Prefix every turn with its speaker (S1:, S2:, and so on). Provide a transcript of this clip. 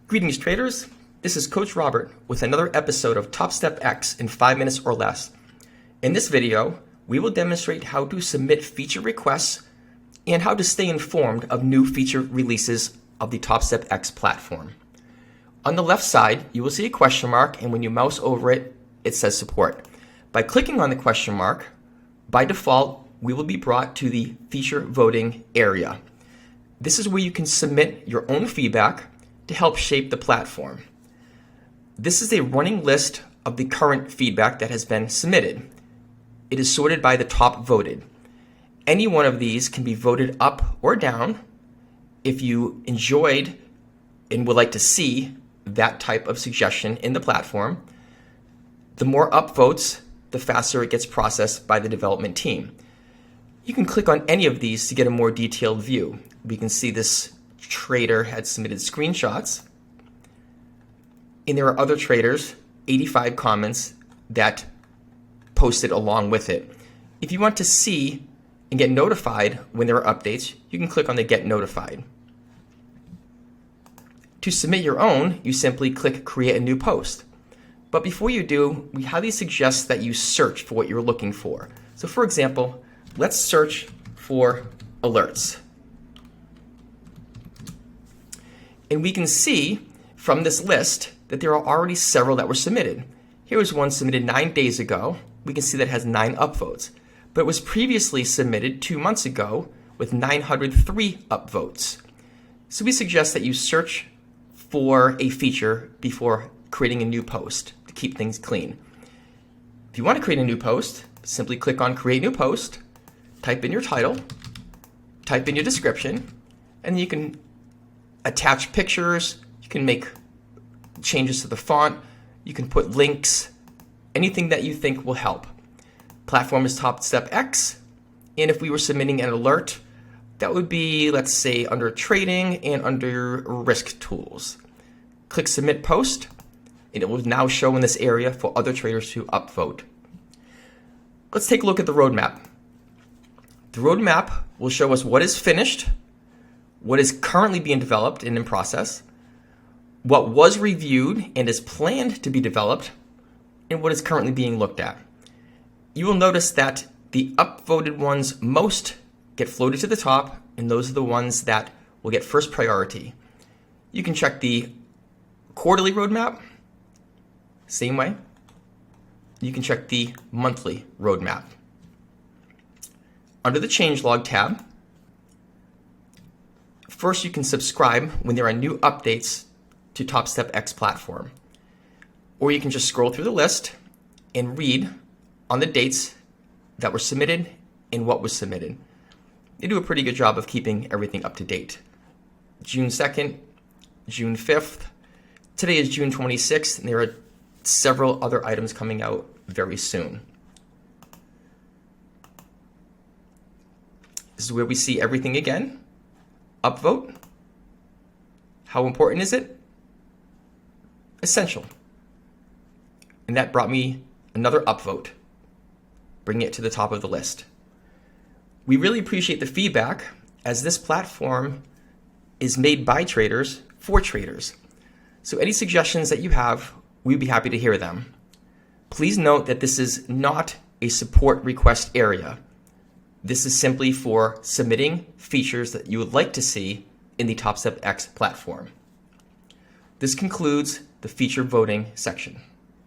S1: Greetings traders, this is Coach Robert with another episode of TopstepX in 5 minutes or less. In this video, we will demonstrate how to submit feature requests and how to stay informed of new feature releases of the TopstepX platform. On the left side, you will see a question mark, and when you mouse over it, it says support. By clicking on the question mark, by default, we will be brought to the feature voting area. This is where you can submit your own feedback to help shape the platform. This is a running list of the current feedback that has been submitted. It is sorted by the top voted. Any one of these can be voted up or down. If you enjoyed and would like to see that type of suggestion in the platform, the more upvotes, the faster it gets processed by the development team. You can click on any of these to get a more detailed view. We can see this trader had submitted screenshots, and there are other traders, 85 comments, that posted along with it. If you want to see and get notified when there are updates, you can click on the Get Notified. To submit your own, you simply click Create a New Post. But before you do, we highly suggest that you search for what you're looking for. So for example, let's search for alerts. And we can see from this list that there are already several that were submitted. Here was one submitted 9 days ago. We can see that it has 9 upvotes. But it was previously submitted 2 months ago with 903 upvotes. So we suggest that you search for a feature before creating a new post to keep things clean. If you want to create a new post, simply click on Create New Post, type in your title, type in your description, and then you can attach pictures, you can make changes to the font, you can put links, anything that you think will help. Platform is TopstepX, and if we were submitting an alert, that would be, let's say, under trading and under risk tools. Click Submit Post, and it will now show in this area for other traders to upvote. Let's take a look at the roadmap. The roadmap will show us what is finished, what is currently being developed and in process, what was reviewed and is planned to be developed, and what is currently being looked at. You will notice that the upvoted ones most get floated to the top, and those are the ones that will get first priority. You can check the quarterly roadmap, same way. You can check the monthly roadmap. Under the changelog tab, first you can subscribe when there are new updates to TopstepX platform. Or you can just scroll through the list and read on the dates that were submitted and what was submitted. They do a pretty good job of keeping everything up to date. June 2nd, June 5th, today is June 26th, and there are several other items coming out very soon. This is where we see everything again. Upvote. How important is it? Essential. And that brought me another upvote, bringing it to the top of the list. We really appreciate the feedback, as this platform is made by traders for traders. So any suggestions that you have, we'd be happy to hear them. Please note that this is not a support request area. This is simply for submitting features that you would like to see in the TopstepX platform. This concludes the feature voting section.